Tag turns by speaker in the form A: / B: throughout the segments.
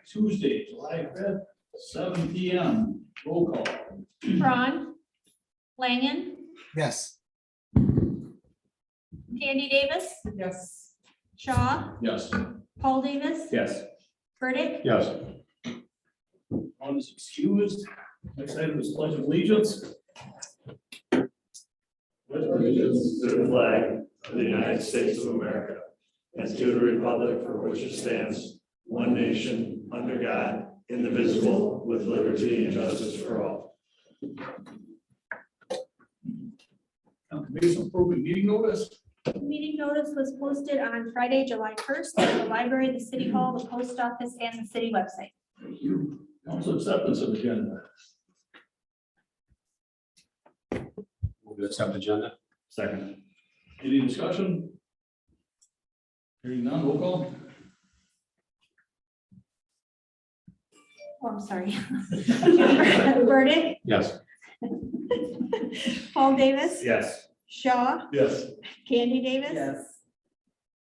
A: Tuesday, July 5th, 7 PM. Roll call.
B: Cron, Langen,
C: Yes.
B: Andy Davis,
D: Yes.
B: Shaw,
A: Yes.
B: Paul Davis,
A: Yes.
B: Burdick,
A: Yes. One is excused. Next item is pledge of allegiance.
E: With allegiance to the flag of the United States of America and to the republic for which it stands, one nation, under God, indivisible, with liberty and justice for all.
A: Confirmation approving meeting notice.
B: Meeting notice was posted on Friday, July 1st, at the library, the city hall, the post office, and the city website.
A: Thank you. Council acceptance of agenda.
F: Move to accept agenda.
A: Second. Any discussion? Hearing none, roll call.
B: Oh, I'm sorry. Burdick,
F: Yes.
B: Paul Davis,
A: Yes.
B: Shaw,
A: Yes.
B: Candy Davis,
D: Yes.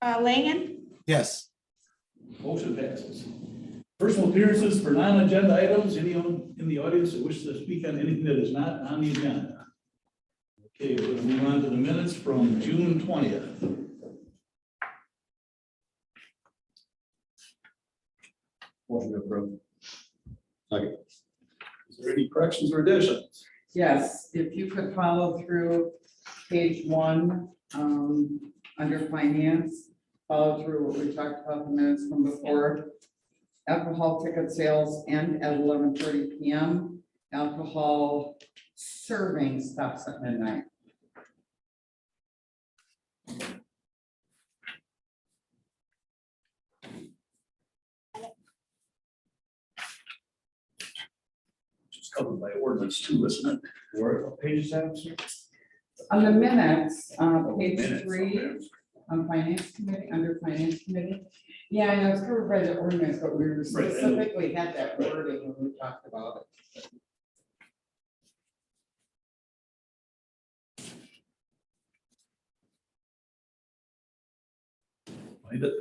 B: Langen,
C: Yes.
A: Motion passes. Personal appearances for non-agenda items. Anyone in the audience that wishes to speak on anything that is not on the agenda? Okay, we're going to move on to the minutes from June 20th.
F: Motion to approve. Second.
A: Is there any corrections or additions?
D: Yes, if you could follow through page 1, under finance, follow through what we talked about the minutes from before. Alcohol ticket sales end at 11:30 PM. Alcohol serving stops at midnight.
A: It's covered by ordinance too, isn't it?
F: What page is that, sir?
D: On the minutes,
A: Minutes,
D: page 3,
A: okay.
D: on finance committee, under finance committee. Yeah, I know it's covered by the ordinance, but we were specifically had that wording when we talked about it.
A: Find it.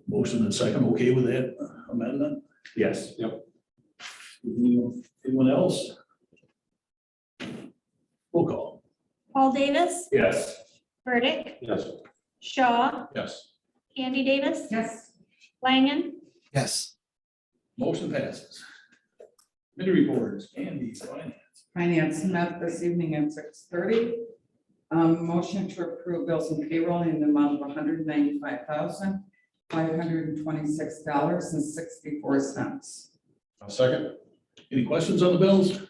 A: Motion and second, okay with that amendment?
F: Yes. Yep.
A: Anyone else? Roll call.
B: Paul Davis,
A: Yes.
B: Burdick,
F: Yes.
B: Shaw,
A: Yes.
B: Candy Davis,
D: Yes.
B: Langen,
C: Yes.
A: Motion passes. Committee reports, Andy, finance.
D: Finance met this evening at 6:30. Motion to approve bills and payroll in the amount of $195,526.64.
F: I'll second.
A: Any questions on the bills?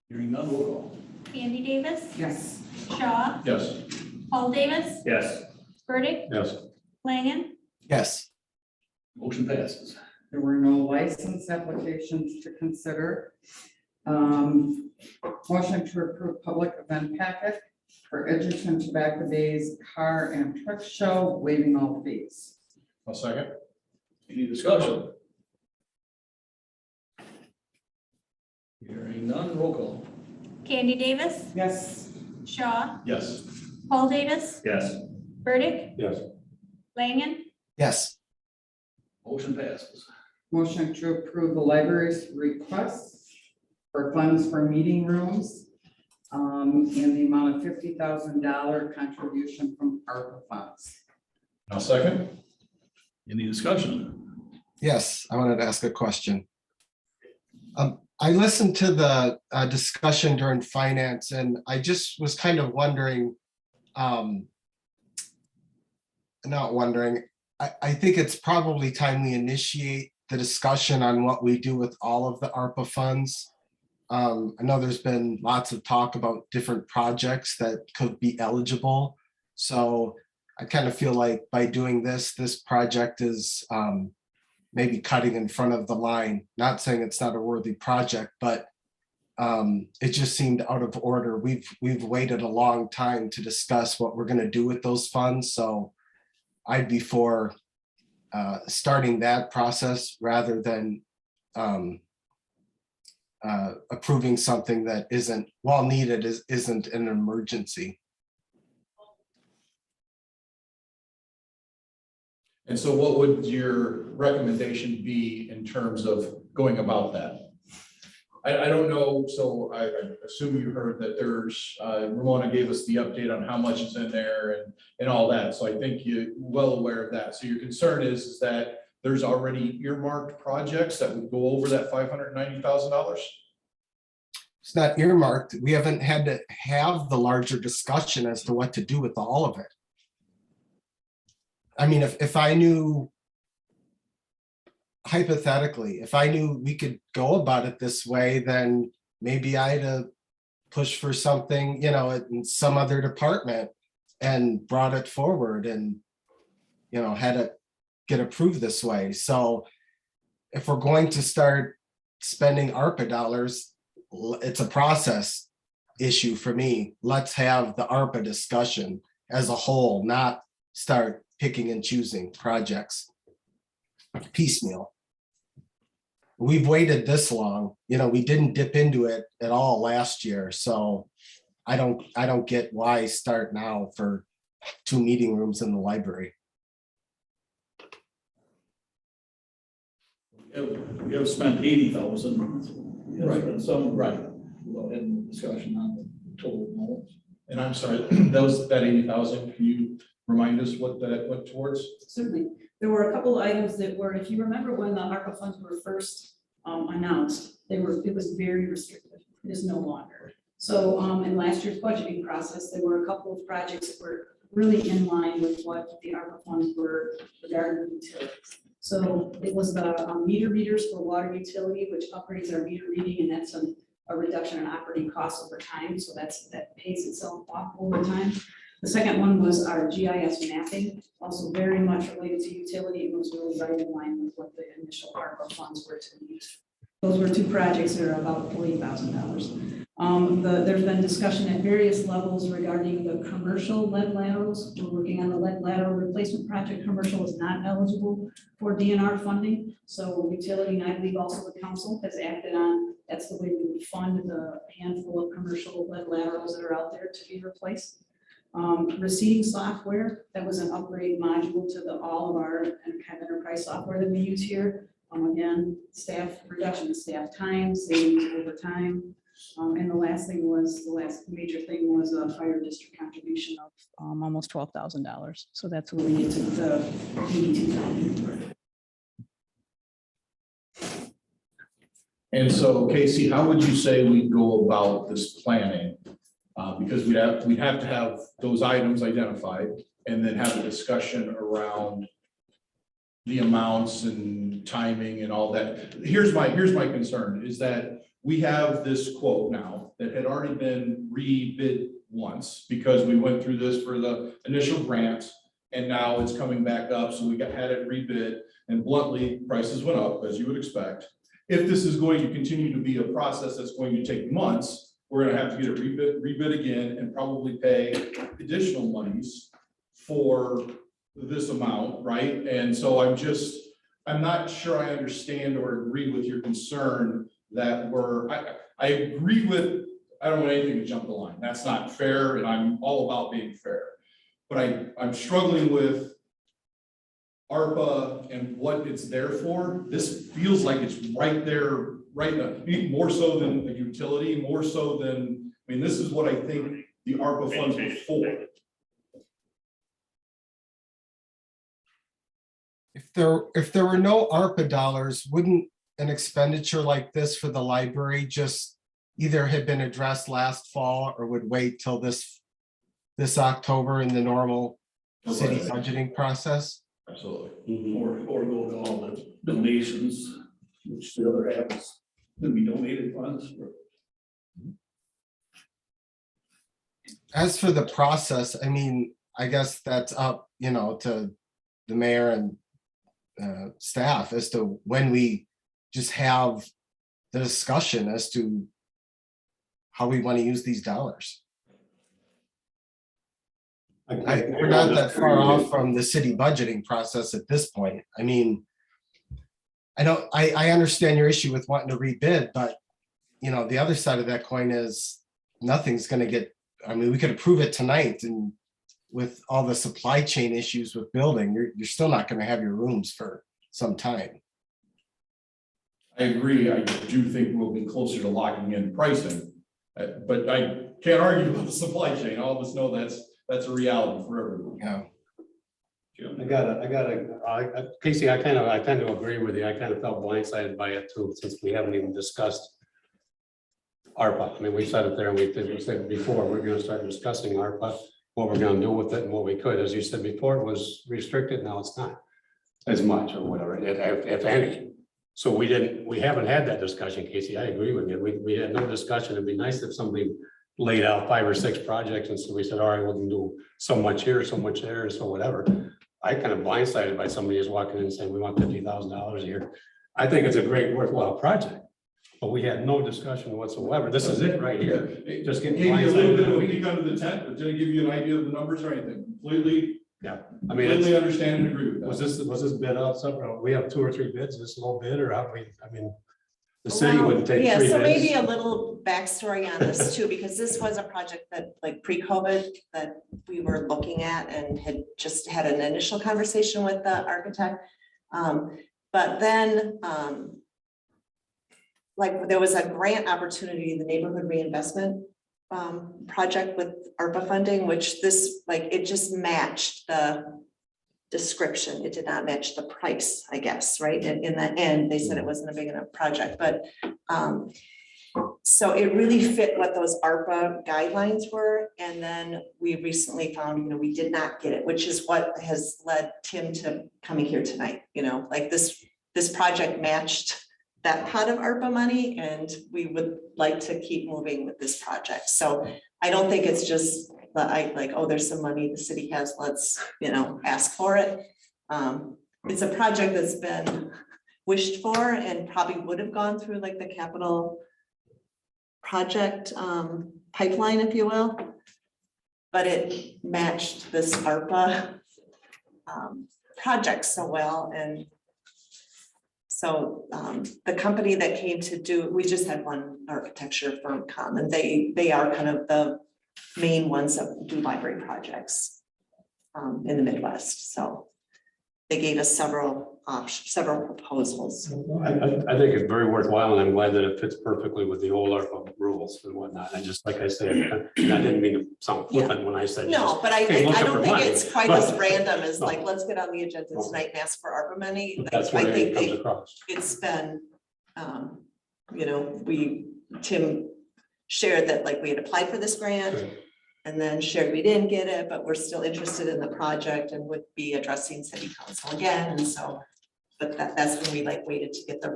A: Hearing none, roll call.
B: Candy Davis,
D: Yes.
B: Shaw,
A: Yes.
B: Paul Davis,
A: Yes.
B: Burdick,
F: Yes.
B: Langen,
C: Yes.
A: Motion passes.
D: There were no license applications to consider. Motion to approve public event packet for Edgerton Tobacco Days Car and Truck Show, waiving all fees.
F: I'll second.
A: Any discussion? Hearing none, roll call.
B: Candy Davis,
D: Yes.
B: Shaw,
A: Yes.
B: Paul Davis,
A: Yes.
B: Burdick,
F: Yes.
B: Langen,
C: Yes.
A: Motion passes.
D: Motion to approve the library's requests for funds for meeting rooms in the amount of $50,000 contribution from ARPA funds.
F: I'll second.
A: Any discussion?
C: Yes, I wanted to ask a question. I listened to the discussion during finance and I just was kind of wondering, not wondering, I think it's probably time we initiate the discussion on what we do with all of the ARPA funds. I know there's been lots of talk about different projects that could be eligible. So I kind of feel like by doing this project is maybe cutting in front of the line. Not saying it's not a worthy project, but it just seemed out of order. We've waited a long time to discuss what we're going to do with those funds. So I'd be for starting that process rather than approving something that isn't, while needed, isn't an emergency.
F: And so what would your recommendation be in terms of going about that? I don't know, so I assume you heard that there's, Ramona gave us the update on how much is in there and all that, so I think you're well aware of that. So your concern is that there's already earmarked projects that would go over that $590,000?
C: It's not earmarked. We haven't had to have the larger discussion as to what to do with all of it. I mean, if I knew, hypothetically, if I knew we could go about it this way, then maybe I'd push for something, you know, in some other department and brought it forward and, you know, had it get approved this way. So if we're going to start spending ARPA dollars, it's a process issue for me. Let's have the ARPA discussion as a whole, not start picking and choosing projects piecemeal. We've waited this long, you know, we didn't dip into it at all last year, so I don't get why start now for 2 meeting rooms in the library.
A: We have spent 80,000.
F: Right.
A: Some, right, we'll have discussion on the total amounts.
F: And I'm sorry, that 80,000, can you remind us what that went towards?
G: Certainly. There were a couple of items that were, if you remember when the ARPA funds were first announced, it was very restrictive. It is no longer. So in last year's budgeting process, there were a couple of projects that were really in line with what the ARPA funds were regarding utilities. So it was the meter readers for water utility, which upgrades our meter reading, and that's a reduction in operating costs over time. So that pays itself off over time. The second one was our GIS mapping, also very much related to utility. It was really right in line with what the initial ARPA funds were to use. Those were 2 projects that are about $40,000. There's been discussion at various levels regarding the commercial lead laterals. We're working on the lead lateral replacement project. Commercial is not eligible for DNR funding. So utility, and I believe also the council has acted on, that's the way we would fund the handful of commercial lead laterals that are out there to be replaced. Receiving software, that was an upgrade module to all of our kind of enterprise software that we use here. Again, staff reduction in staff time, savings over time. And the last major thing was a fire district contribution of almost $12,000. So that's where we took the 82,000.
F: And so Casey, how would you say we go about this planning? Because we'd have to have those items identified and then have a discussion around the amounts and timing and all that. Here's my concern is that we have this quote now that had already been rebid once because we went through this for the initial grant and now it's coming back up. So we had it rebid and bluntly prices went up as you would expect. If this is going to continue to be a process that's going to take months, we're gonna have to get it rebid again and probably pay additional monies for this amount, right? And so I'm not sure I understand or agree with your concern that I agree with, I don't want anything to jump the line. That's not fair and I'm all about being fair. But I'm struggling with ARPA and what it's there for. This feels like it's right there, right now, more so than a utility, more so than, I mean, this is what I think the ARPA funds were for.
C: If there were no ARPA dollars, wouldn't an expenditure like this for the library just either had been addressed last fall or would wait till this October in the normal city budgeting process?
F: Absolutely.
A: Or go to all the donations, which the other half is gonna be donated funds.
C: As for the process, I mean, I guess that's up, you know, to the mayor and staff as to when we just have the discussion as to how we want to use these dollars. We're not that far off from the city budgeting process at this point. I mean, I understand your issue with wanting to rebid, but you know, the other side of that coin is nothing's gonna get, I mean, we could approve it tonight and with all the supply chain issues with building, you're still not gonna have your rooms for some time.
F: I agree. I do think we'll be closer to locking in pricing. But I can't argue with the supply chain. All of us know that's a reality for everyone.
C: Yeah.
H: Casey, I tend to agree with you. I kind of felt blindsided by it too, since we haven't even discussed ARPA. I mean, we said it there, and we said before, we're gonna start discussing ARPA, what we're gonna do with it and what we could. As you said before, it was restricted, now it's not as much or whatever, if any. So we haven't had that discussion, Casey. I agree with you. We had no discussion. It'd be nice if somebody laid out 5 or 6 projects, and so we said, all right, we can do so much here, so much there, so whatever. I kind of blindsided by somebody just walking in and saying, we want $50,000 a year. I think it's a great worthwhile project, but we had no discussion whatsoever. This is it right here. Just getting
F: Maybe a little bit of a
H: blindsided.
F: peek under the tent, but didn't give you an idea of the numbers or anything. Completely
H: I mean,
F: completely understand and agree with that.
H: was this bid out somewhere? We have 2 or 3 bids, this low bid, or how do we, I mean, the city wouldn't take 3
I: Yeah,
H: bids.
I: so maybe a little backstory on this too, because this was a project that like pre-COVID that we were looking at and had just had an initial conversation with the architect. But then like there was a grant opportunity, the neighborhood reinvestment project with ARPA funding, which this, like, it just matched the description. It did not match the price, I guess, right? And in the end, they said it wasn't a big enough project, but so it really fit what those ARPA guidelines were. And then we recently found, we did not get it, which is what has led Tim to coming here tonight, like this project matched that pot of ARPA money, and we would like to keep moving with this project. So I don't think it's just oh, there's some money the city has, let's, ask for it. It's a project that's been wished for and probably would have gone through like the capital project pipeline, if you will. But it matched this ARPA project so well. And so the company that came to do, we just had one architecture firm come, and they are kind of the main ones that do library projects in the Midwest. So they gave us several proposals.
H: I think it's very worthwhile, and I'm glad that it fits perfectly with the old ARPA rules and whatnot. And just like I said, I didn't mean to sound flippant when I said.
I: No, but I
H: hey, look
I: don't
H: for
I: think
H: money,
I: it's quite
H: but-
I: as random as
H: No.
I: like, let's get on the agenda tonight and ask for ARPA money.
H: But that's
I: I
H: where
I: think
H: it comes across.
I: it's been, Tim shared that like we had applied for this grant,
H: Right.
I: and then shared we didn't get it, but we're still interested in the project and would be addressing city council again. And so, but that's when we like waited to get the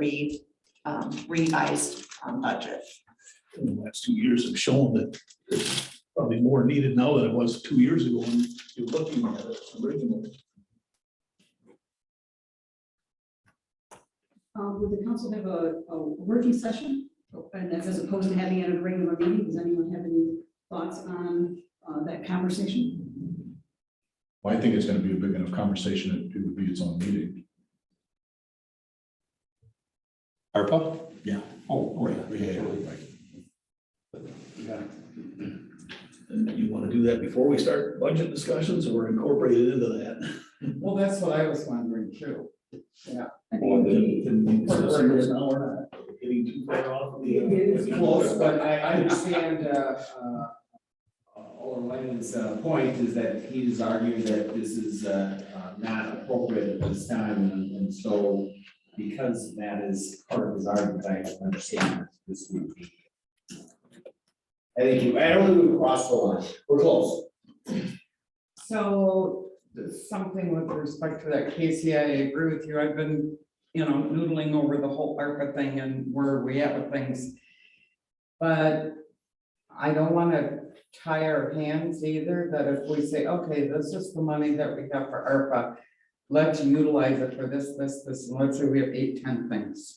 I: revised budget.
A: In the last 2 years have shown that it's probably more needed now than it was 2 years ago when you're looking at it originally.
G: Would the council have a working session? And as opposed to having it at a regular meeting, does anyone have any thoughts on that conversation?
F: Well, I think it's gonna be a big enough conversation, it would be its own meeting.
H: ARPA?
F: Yeah.
H: Oh,
F: Yeah.
A: And you want to do that before we start budget discussions or incorporate it into that?
D: Well, that's what I was wondering too. Yeah.
A: Can we discuss this now or not? Getting too far off the.
J: It is close, but I understand Alderman's point is that he's arguing that this is not appropriate at this time, and so because that is part of his argument, I understand this would be. I don't think we crossed the line, we're close.
D: So something with respect to that, Casey, I agree with you. I've been, noodling over the whole ARPA thing and where are we at with things. But I don't want to tie our hands either, that if we say, okay, this is the money that we have for ARPA, let's utilize it for this, and let's say we have 8, 10 things.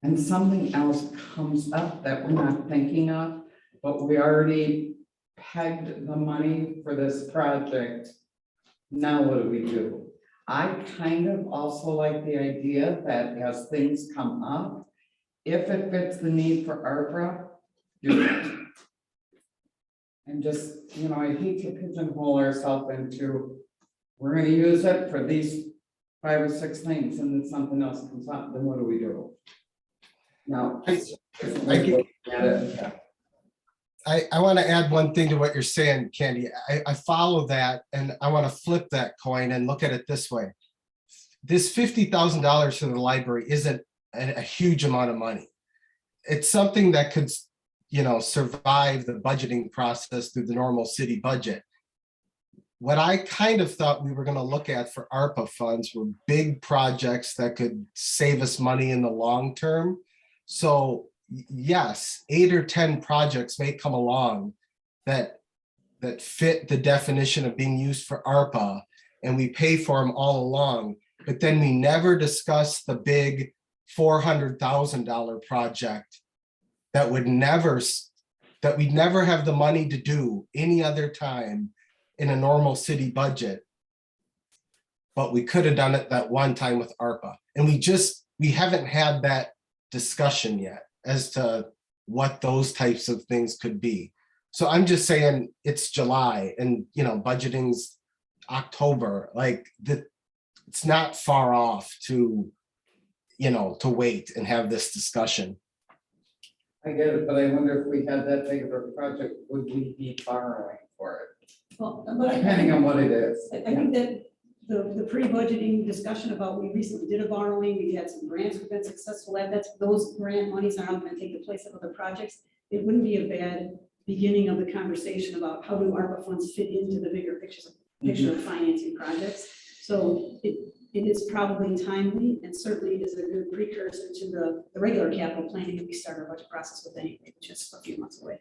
D: And something else comes up that we're not thinking of, but we already pegged the money for this project. Now what do? I kind of also like the idea that as things come up, if it fits the need for ARPA, do it. And just, you know, I hate to pigeonhole ourselves into, we're gonna use it for these 5 or 6 things, and then something else comes up, then what do we do? Now.
C: I want to add one thing to what you're saying, Candy. I follow that, and I want to flip that coin and look at it this way. This $50,000 to the library isn't a huge amount of money. It's something that could, you know, survive the budgeting process through the normal city budget. What I kind of thought we were going to look at for ARPA funds were big projects that could save us money in the long term. So yes, 8 or 10 projects may come along that fit the definition of being used for ARPA, and we pay for them all along. But then we never discuss the big $400,000 project that we'd never have the money to do any other time in a normal city budget. But we could have done it that one time with ARPA. And we haven't had that discussion yet as to what those types of things could be. So I'm just saying it's July and, you know, budgeting's October, like it's not far off to, you know, to wait and have this discussion.
D: I get it, but I wonder if we had that big of a project, would we be borrowing for it?
G: Well, but
D: Depending on what it is.
G: I think that the pre-budgeting discussion about, we recently did a borrowing, we had some grants, we've been successful at, those grant monies are not gonna take the place of other projects. It wouldn't be a bad beginning of the conversation about how do ARPA funds fit into the bigger picture of financing projects. So it is probably timely and certainly is a good precursor to the regular capital planning that we start our budget process with anyway, which is a few months away.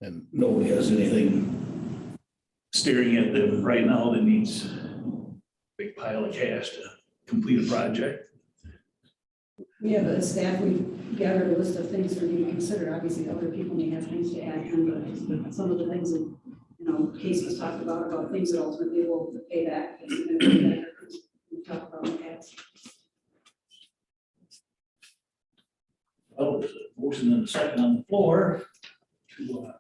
A: And nobody has anything staring at them right now that needs a big pile of cash to complete a project.
G: We have a staff, we gathered a list of things for you to consider. Obviously, other people may have things to add, but some of the things that, you know, Casey was talking about things that ultimately will pay back. We talked about in the past.
A: Well, there's a motion and a second on the floor to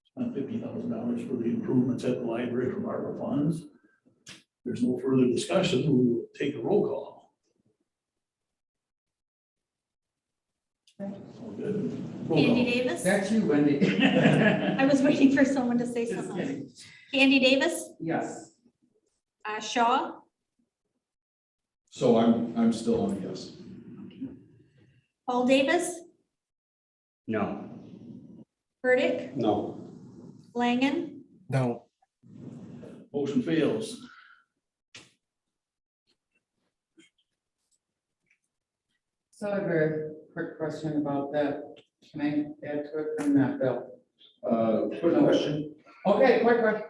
A: spend $50,000 for the improvements at the library from ARPA funds. There's no further discussion. We will take a roll call. All good. Roll
B: Candy
A: call.
B: Davis.
D: That's you, Wendy.
B: I was waiting for someone to say
D: Just
B: something.
D: kidding.
B: Candy Davis,
D: Yes.
B: Shaw,
F: So I'm still on a yes.
B: Paul Davis,
H: No.
B: Burdick,
H: No.
B: Langen,
C: No,
A: Motion fails.
D: So I have a quick question about that. Can I add to it from that, Bill?
F: Quick question.
D: Okay, quick question.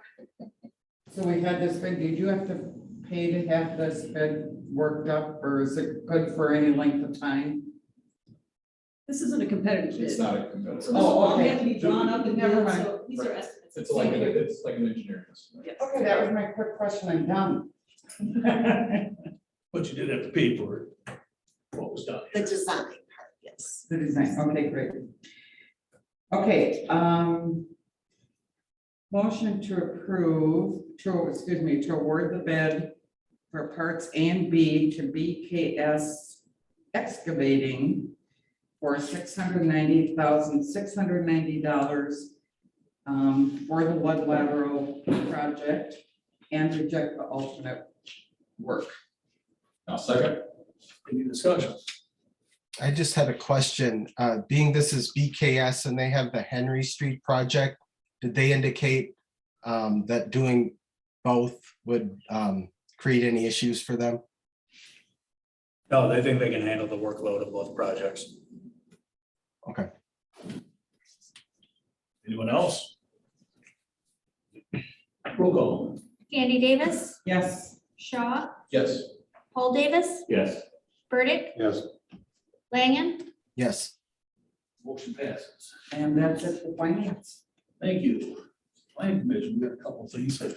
D: So we had this bid, did you have to pay to have this bid worked up, or is it good for any length of time?
G: This isn't a competitive bid.
F: It's
G: So
F: not a competitive.
G: this will all
D: okay.
G: have to be drawn up and
D: Never
G: done,
D: mind.
G: so these are estimates.
F: It's like an engineering estimate.
G: Yes.
D: Okay, that was my quick question, I'm done.
A: But you did have to pay for it. What was done.
I: The design part, yes.
D: The design, okay, great. Okay, motion to approve, to award the bid for parts A and B to BKS Excavating for $690,690 for the lead lateral project and reject the alternate work.
F: Now, second.
A: Any discussion?
C: I just had a question. Being this is BKS and they have the Henry Street project, did they indicate that doing both would create any issues for them?
K: No, they think they can handle the workload of both projects.
C: Okay.
A: Anyone else? Roll call.
B: Candy Davis,
D: Yes.
B: Shaw,
F: Yes.
B: Paul Davis,
E: Yes.
B: Burdick,
H: Yes.
B: Langen,
C: Yes.
A: Motion passes.
D: And that's it for finance.
A: Thank you. Planning Commission, we got a couple things that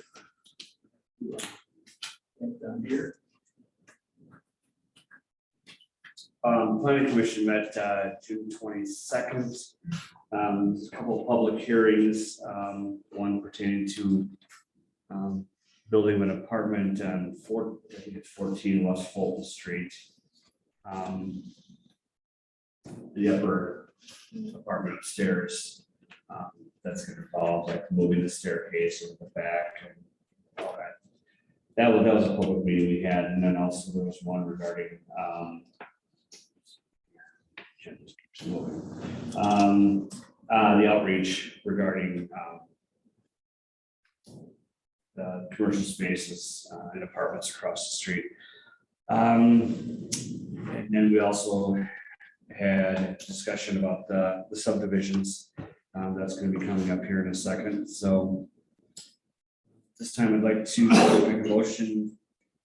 A: Down here.
L: Planning Commission met June 22nd. A couple of public hearings, one pertaining to building an apartment on I think it's 14 West Fulton Street. The upper apartment upstairs, that's going to involve like moving the staircase or the back and all that. That was a public meeting we had, and then also there was one regarding the outreach regarding the commercial spaces and apartments across the street. And then we also had discussion about the subdivisions. That's going to be coming up here in a second. So this time I'd like to make a motion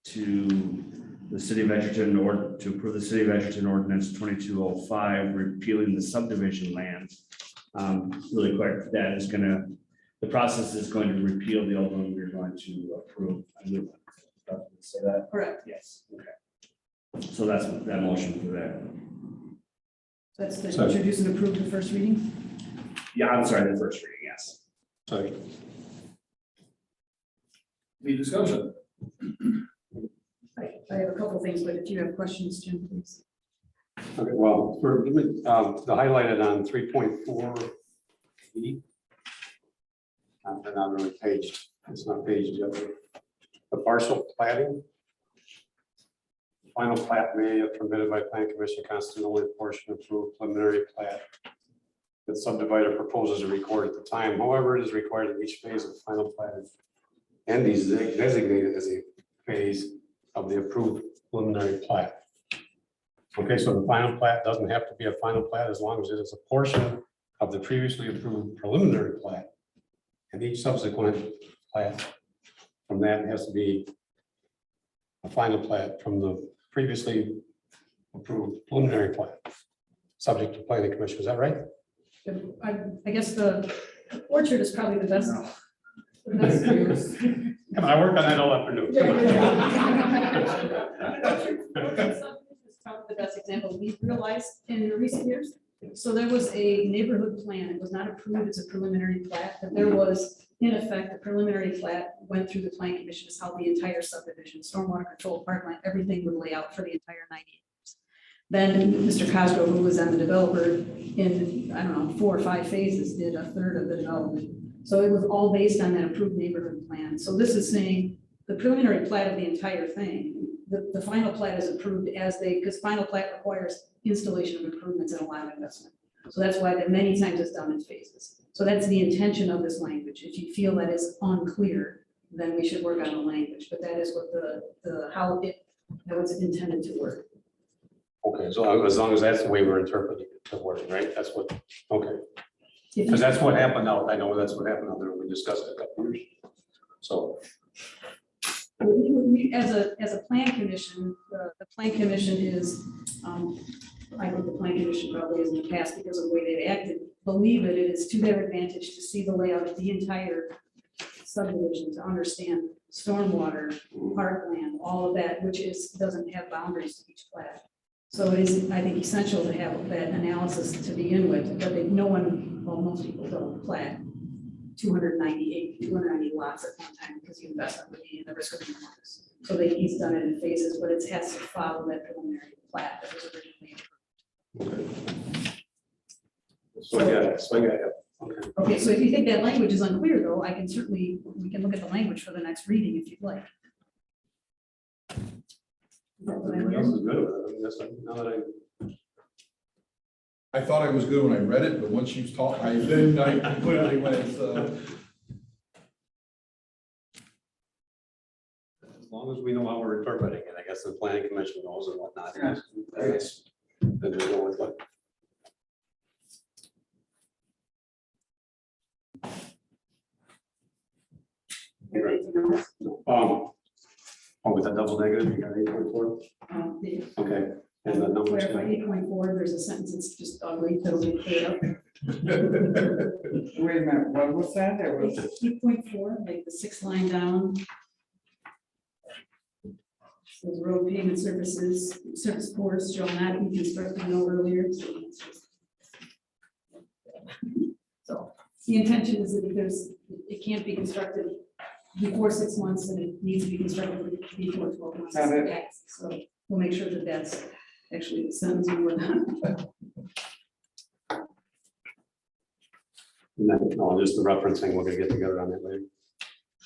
L: to the city of Edgerton or to approve the city of Edgerton ordinance 2205, repealing the subdivision lands. Really quick, that is gonna, the process is going to repeal the old one. We're going to approve a new one. Say that?
G: Correct.
L: Yes, okay. So that's that motion for that.
G: That's the introduce and approve the first reading.
L: Yeah, I'm sorry, the first reading, yes.
H: Sorry.
A: Any discussion?
G: I have a couple of things, but if you have questions, Jim, please.
H: Okay, well, for, the highlighted on 3.4 E. They're not really paged, it's not paged yet. The partial platting. Final plat may, if permitted by plan commission, constitute only a portion of approved preliminary plat that subdivider proposes to record at the time. However, it is required that each phase of final plat and is designated as a phase of the approved preliminary plat. Okay, so the final plat doesn't have to be a final plat as long as it is a portion of the previously approved preliminary plat. And each subsequent plat from that has to be a final plat from the previously approved preliminary plat, subject to planning commission. Is that right?
G: I guess the orchard is probably the best. The best use.
H: Come on, I worked on that all afternoon.
G: Probably the best example we've realized in recent years. So there was a neighborhood plan. It was not approved as a preliminary plat, but there was, in effect, a preliminary plat went through the plan commission. Is how the entire subdivision, stormwater control, parkland, everything would lay out for the entire 90 acres. Then Mr. Cosgrove, who was on the developer in, I don't know, 4 or 5 phases, did a third of the development. So it was all based on that approved neighborhood plan. So this is saying the preliminary plat of the entire thing, the final plat is approved as because final plat requires installation of improvements and a lot of investment. So that's why that many times it's done in phases. So that's the intention of this language. If you feel that is unclear, then we should work on the language, but that is what how it's intended to work.
H: Okay, so as long as that's the way we're interpreting the wording, right? That's what, okay. Because that's what happened out, I know that's what happened out there, we discussed it a couple years. So.
G: We, as a plan commission, the plan commission is, I think the plan commission probably is in the past because of the way they've acted, believe it is to their advantage to see the layout of the entire subdivision, to understand stormwater, parkland, all of that, which doesn't have boundaries to each plat. So it is, I think, essential to have that analysis to begin with, but most people don't plat 290 lots at one time because you invest in the risk of enormous. So he's done it in phases, but it has to follow that preliminary plat that was originally approved. Okay, so if you think that language is unclear, though, we can look at the language for the next reading if you'd like.
H: Everybody else is good with it. I mean, that's like, now that
F: I thought I was good when I read it, but once you talk, I clearly went,
H: as long as we know how we're interpreting it, I guess the planning commission knows and whatnot. I guess, then we go with what. With a double negative, you got 8.4. Okay, and the number.
G: Clarify 8.4, there's a sentence that's just ugly, that'll be cleared up.
D: Wait a minute, what was that? There was
G: 8.4, like the 6th line down. Those road pavement surfaces, surface pours, shall not be constructed no earlier. So the intention is that if it can't be constructed before 6 months, and it needs to be constructed before 12 months.
D: Got it.
G: So we'll make sure that that's actually the sentence we were on.
H: And then, just the referencing, we're gonna get together on that later.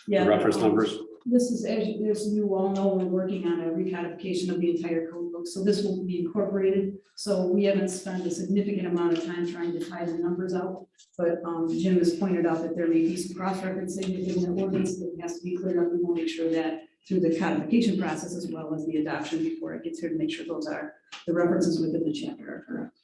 H: The
G: Yeah.
H: reference numbers.
G: This is, as you all know, we're working on a recodification of the entire code book, so this will be incorporated. So we haven't spent a significant amount of time trying to tie the numbers out. But Jim has pointed out that there may be some cross-referencing in the ordinance that has to be cleared up. We will make sure that through the codification process as well as the adoption before it gets here to make sure those are, the references within the chapter are correct.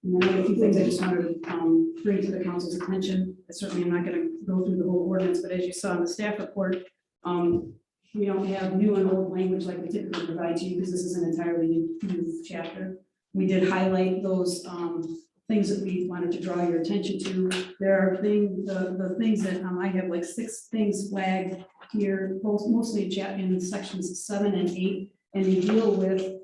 G: And then a few things I just wanted to bring to the council's attention. Certainly, I'm not going to go through the whole ordinance, but as you saw in the staff report, we don't have new and old language like we typically provide to you because this is an entirely new chapter. We did highlight those things that we wanted to draw your attention to. There are the things that I have like 6 things flagged here, mostly in sections 7 and 8, and they deal with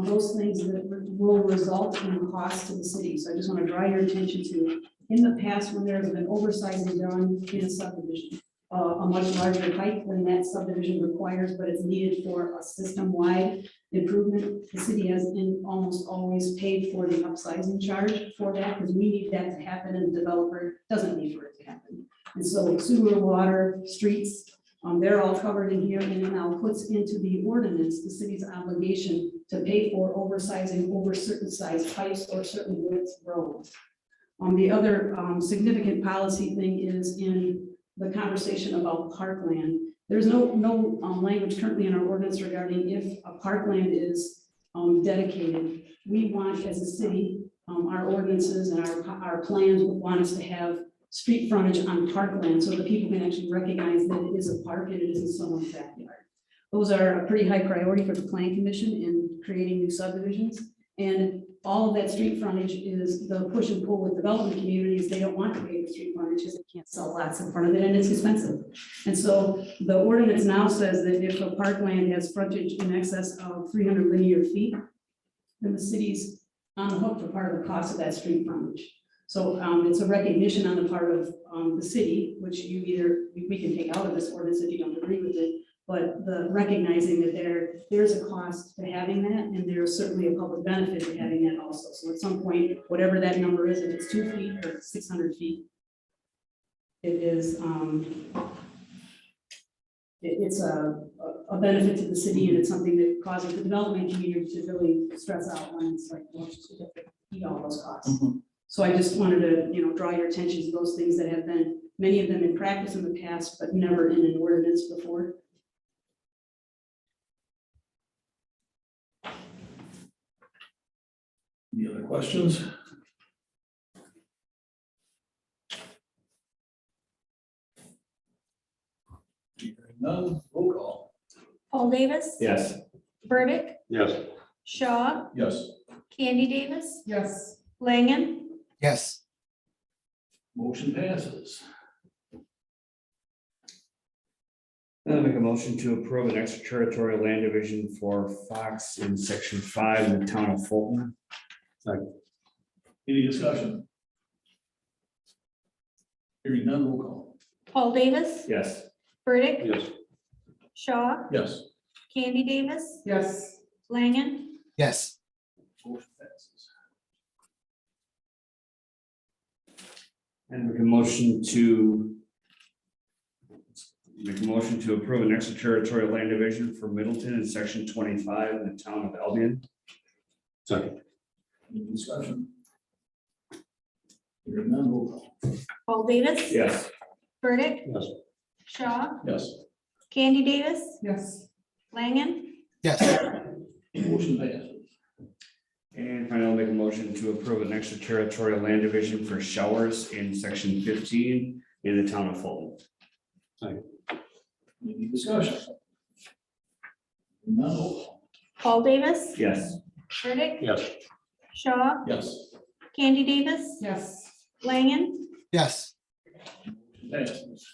G: those things that will result in cost to the city. So I just want to draw your attention to, in the past, when there's been oversizing done in a subdivision, a much larger height than that subdivision requires, but it's needed for a system-wide improvement, the city has almost always paid for the upsizing charge for that, because we need that to happen, and the developer doesn't need for it to happen. And so sewer, water, streets, they're all covered in here, and it now puts into the ordinance the city's obligation to pay for oversizing over certain size pipes or certain widths of roads. The other significant policy thing is in the conversation about parkland. There's no language currently in our ordinance regarding if a parkland is dedicated. We want, as a city, our ordinances and our plans would want us to have street frontage on parkland so that people can actually recognize that it is a park and it isn't someone's backyard. Those are a pretty high priority for the Plan Commission in creating new subdivisions. And all of that street frontage is the push and pull with development communities. They don't want to pay the street frontage because they can't sell lots in front of it and it's expensive. And so the ordinance now says that if a parkland has frontage in excess of 300 linear feet, then the city's on the hook for part of the cost of that street frontage. So it's a recognition on the part of the city, which we can take out of this ordinance if you don't agree with it, but the recognizing that there's a cost to having that, and there's certainly a public benefit to having that also. So at some point, whatever that number is, if it's 2 feet or 600 feet, it is it's a benefit to the city, and it's something that causes the development community to really stress out when it's like, well, just to eat all those costs.
A: Mhm.
G: So I just wanted to, draw your attention to those things that have been, many of them in practice in the past, but never in an ordinance before.
A: Any other questions? Hearing none, roll call.
B: Paul Davis.
L: Yes.
B: Burdick.
H: Yes.
B: Shaw,
F: Yes.
B: Candy Davis,
D: Yes.
B: Langen,
C: Yes,
A: Motion passes.
L: I'll make a motion to approve an extraterritorial land division for Fox in section 5 in the town of Fulton.
A: Any discussion? Hearing none, roll call.
B: Paul Davis,
L: Yes.
B: Burdick,
H: Yes.
B: Shaw,
F: Yes.
B: Candy Davis,
D: Yes.
B: Langen,
C: yes,
A: Motion passes.
L: And make a motion to approve an extraterritorial land division for Middleton in section 25 in the town of Albion.
H: Second.
A: Any discussion? Hearing none, roll call.
B: Paul Davis.
L: Yes.
B: Burdick,
H: Yes.
B: Shaw,
F: Yes.
B: Candy Davis,
D: Yes.
B: Langen,
C: yes,
A: Motion passes.
L: And finally, I'll make a motion to approve an extraterritorial land division for showers in section 15 in the town of Fulton.
A: Any discussion? Hearing none, roll call.
B: Paul Davis,
L: Yes.
B: Burdick,
H: Yes.
B: Shaw,
F: Yes.
B: Candy Davis,
D: Yes.
B: Langen,
C: yes.
A: Motion passes.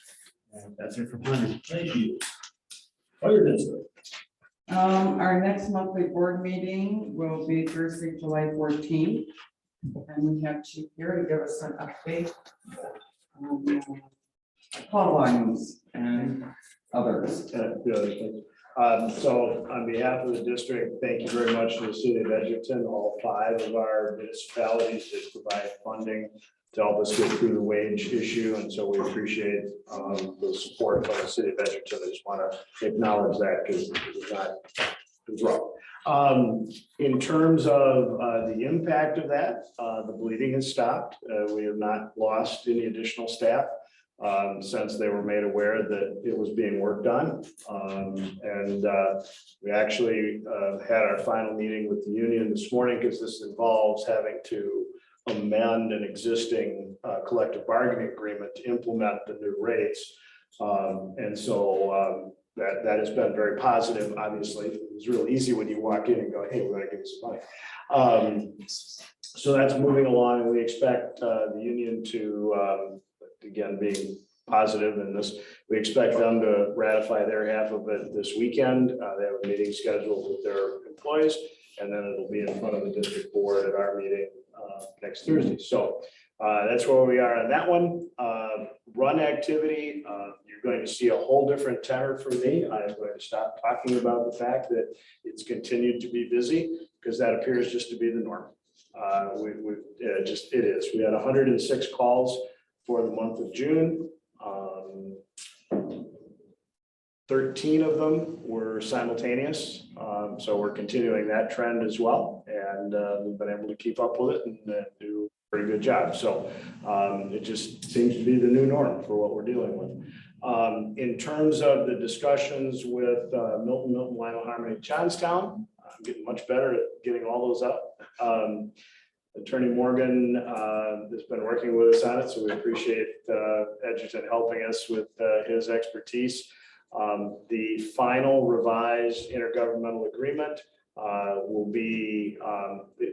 L: And that's it for planning.
A: Thank you. Fire district.
D: Our next monthly board meeting will be Thursday, July 14th. And we have Chief here to give us an update on call volumes and others.
E: So on behalf of the district, thank you very much to the city of Edgerton, all 5 of our municipalities that provide funding to help us get through the wage issue. And so we appreciate the support from the city of Edgerton. I just want to acknowledge that because it was rough. In terms of the impact of that, the bleeding has stopped. We have not lost any additional staff since they were made aware that it was being worked on. We actually had our final meeting with the union this morning because this involves having to amend an existing collective bargaining agreement to implement the new rates. That has been very positive. Obviously, it was real easy when you walk in and go, hey, we're gonna give you some money. So that's moving along, and we expect the union to, again, being positive in this, we expect them to ratify their half of it this weekend. They have a meeting scheduled with their employees, and then it'll be in front of the district board at our meeting next Thursday. So that's where we are on that one. Run activity, you're going to see a whole different tenor from me. I'm going to stop talking about the fact that it's continued to be busy because that appears just to be the norm. It is. We had 106 calls for the month of June. 13 of them were simultaneous. So we're continuing that trend as well. And we've been able to keep up with it and do a pretty good job. So it just seems to be the new norm for what we're dealing with. In terms of the discussions with Milton, Lionel, Harmony, Johnstown, I'm getting much better at getting all those up. Attorney Morgan has been working with us on it, so we appreciate Edgerton helping us with his expertise. The final revised intergovernmental agreement will be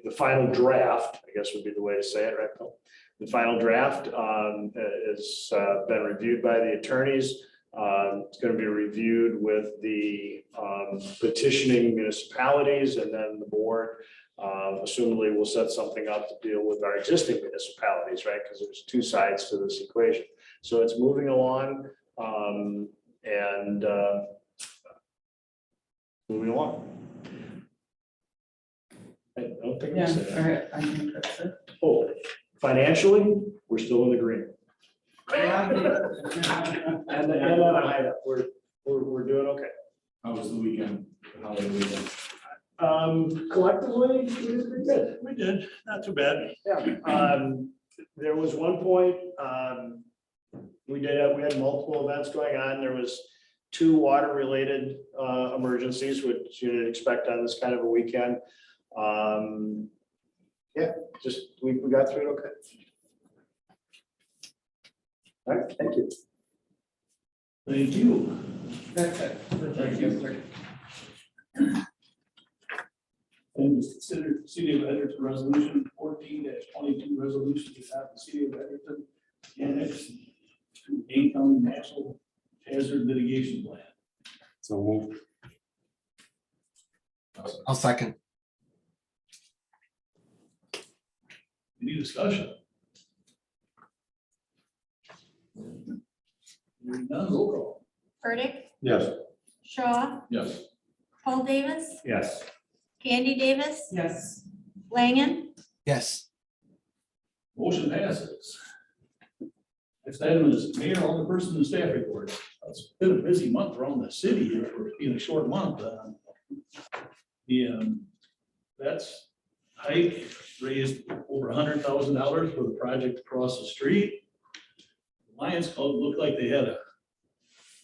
E: the final draft, I guess would be the way to say it, right, Bill? The final draft has been reviewed by the attorneys. It's going to be reviewed with the petitioning municipalities, and then the board assumably we'll set something up to deal with our existing municipalities, right? Because there's 2 sides to this equation. So it's moving along and moving along. I don't think I said that.
D: I think that's it.
E: Oh, financially, we're still in the green. And on a high, we're doing okay.
F: How was the weekend? Holiday weekend?
E: Collectively, we did pretty good.
K: We did, not too bad.
E: Yeah. There was one point, we had multiple events going on. There was 2 water-related emergencies, which you'd expect on this kind of a weekend. Yeah, just we got through it okay. All right, thank you.
A: Thank you.
D: That's it.
A: Thank you. And just consider City of Edgerton Resolution 14-22 resolution to adopt the City of Edgerton annex to Dane County National Hazard Mitigation Plan.
H: So move.
C: I'll second.
A: Any discussion? Hearing none, roll call.
B: Burdick,
H: Yes.
B: Shaw,
F: Yes.
B: Paul Davis,
L: Yes.
B: Candy Davis,
D: Yes.
B: Langen,
C: Yes.
A: Motion passes. Next item is mayor, alderperson, and staff report. It's been a busy month around the city here for being a short month. That's hike raised over $100,000 for the project across the street. The Lions Club looked like they had a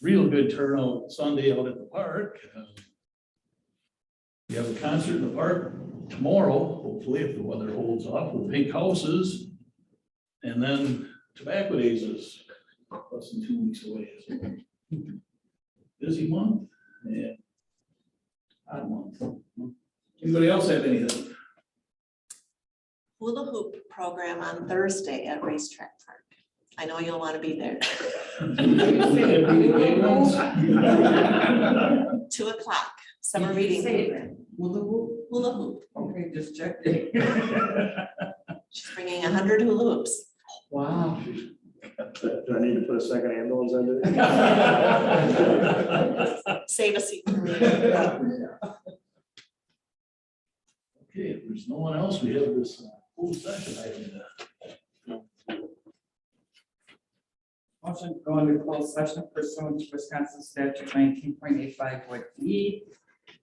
A: real good turnout Sunday out at the park. We have a concert in the park tomorrow, hopefully, if the weather holds off, with Pink Houses. And then Tobacco Days is less than 2 weeks away. So, busy month and odd month. Anybody else have anything?
I: Hula hoop program on Thursday at Racetrack Park. I know you'll want to be there. 2:00, summer reading.
D: Say that. Hula hoop?
I: Hula hoop.
D: Okay, just checked it.
I: She's bringing 100 hula hoops.
D: Wow.
E: Do I need to put a second ambulance under it?
I: Save a seat for me.
A: Okay, if there's no one else, we have this closed session item.
D: Motion to go into closed session pursuant to Wisconsin statute 19.85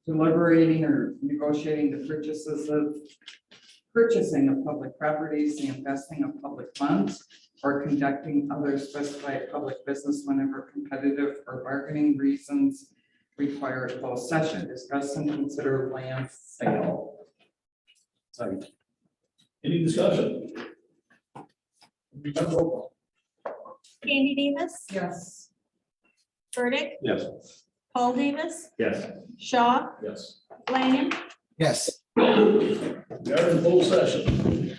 D: deliberating or negotiating the purchasing of public properties, the investing of public funds, or conducting other specified public business whenever competitive or bargaining reasons require a closed session. Discuss and consider land sale.
K: Second.
A: Any discussion?
B: Andy Davis,
D: Yes.
B: Burdick,
K: Yes.
B: Paul Davis,
E: Yes.
B: Shaw,
F: Yes.
B: Langen,
C: Yes.
A: We are in full session.